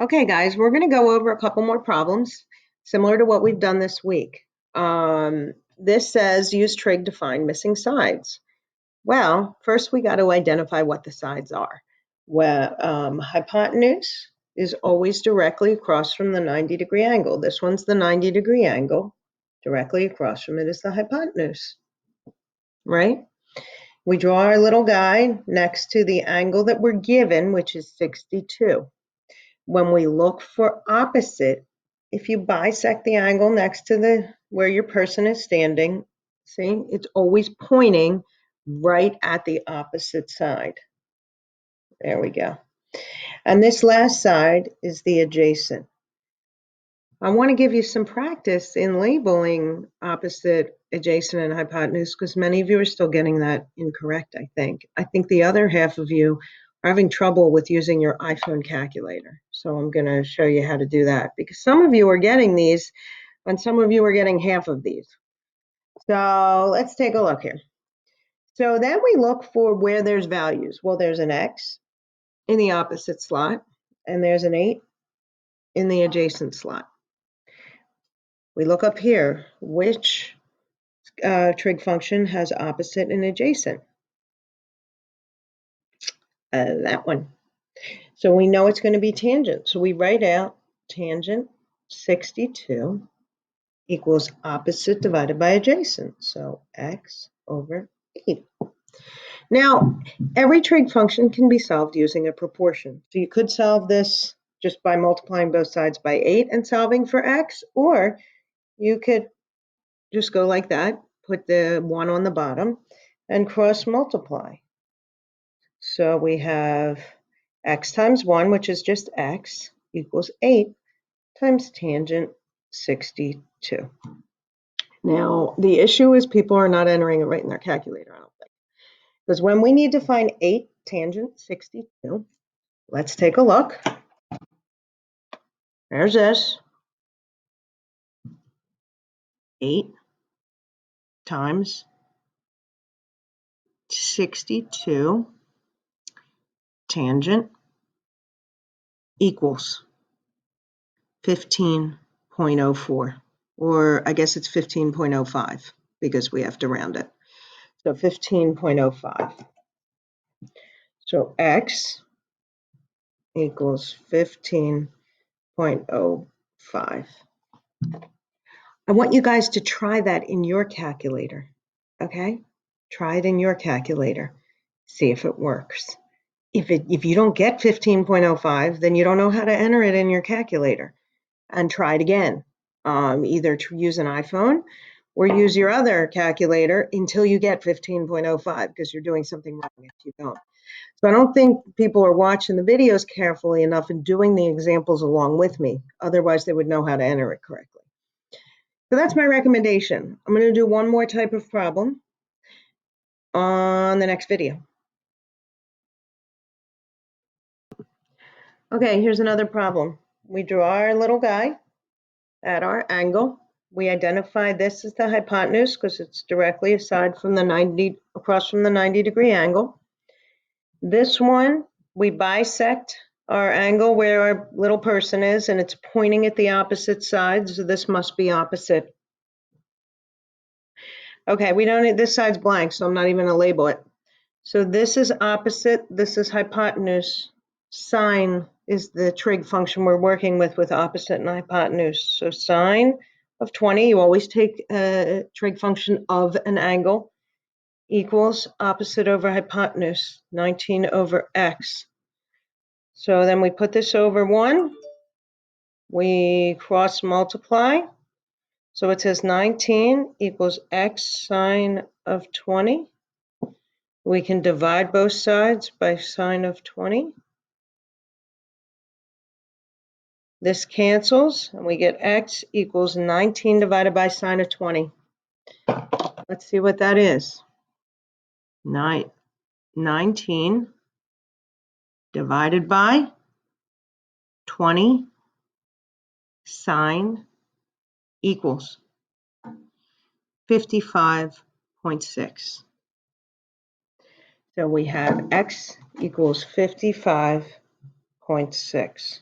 Okay, guys, we're going to go over a couple more problems similar to what we've done this week. This says use trig to find missing sides. Well, first we got to identify what the sides are. Well, hypotenuse is always directly across from the 90-degree angle. This one's the 90-degree angle. Directly across from it is the hypotenuse, right? We draw our little guy next to the angle that we're given, which is 62. When we look for opposite, if you bisect the angle next to where your person is standing, see, it's always pointing right at the opposite side. There we go. And this last side is the adjacent. I want to give you some practice in labeling opposite, adjacent, and hypotenuse because many of you are still getting that incorrect, I think. I think the other half of you are having trouble with using your iPhone calculator. So I'm going to show you how to do that because some of you are getting these and some of you are getting half of these. So let's take a look here. So then we look for where there's values. Well, there's an X in the opposite slot and there's an 8 in the adjacent slot. We look up here, which trig function has opposite and adjacent? That one. So we know it's going to be tangent. So we write out tangent 62 equals opposite divided by adjacent. So x over 8. Now, every trig function can be solved using a proportion. So you could solve this just by multiplying both sides by 8 and solving for x, or you could just go like that, put the 1 on the bottom, and cross multiply. So we have x times 1, which is just x, equals 8 times tangent 62. Now, the issue is people are not entering it right in their calculator, I don't think. Because when we need to find 8 tangent 62, let's take a look. There's this. 8 times 62 tangent equals 15.04, or I guess it's 15.05 because we have to round it. So 15.05. So x equals 15.05. I want you guys to try that in your calculator, okay? Try it in your calculator. See if it works. If you don't get 15.05, then you don't know how to enter it in your calculator. And try it again. Either to use an iPhone or use your other calculator until you get 15.05 because you're doing something wrong if you don't. So I don't think people are watching the videos carefully enough and doing the examples along with me. Otherwise, they would know how to enter it correctly. So that's my recommendation. I'm going to do one more type of problem on the next video. Okay, here's another problem. We draw our little guy at our angle. We identify this as the hypotenuse because it's directly aside from the 90, across from the 90-degree angle. This one, we bisect our angle where our little person is, and it's pointing at the opposite side, so this must be opposite. Okay, we don't need, this side's blank, so I'm not even going to label it. So this is opposite, this is hypotenuse. Sine is the trig function we're working with opposite and hypotenuse. So sine of 20, you always take a trig function of an angle, equals opposite over hypotenuse, 19 over x. So then we put this over 1, we cross multiply. So it says 19 equals x sine of 20. We can divide both sides by sine of 20. This cancels, and we get x equals 19 divided by sine of 20. Let's see what that is. 19 divided by 20 sine equals 55.6. So we have x equals 55.6.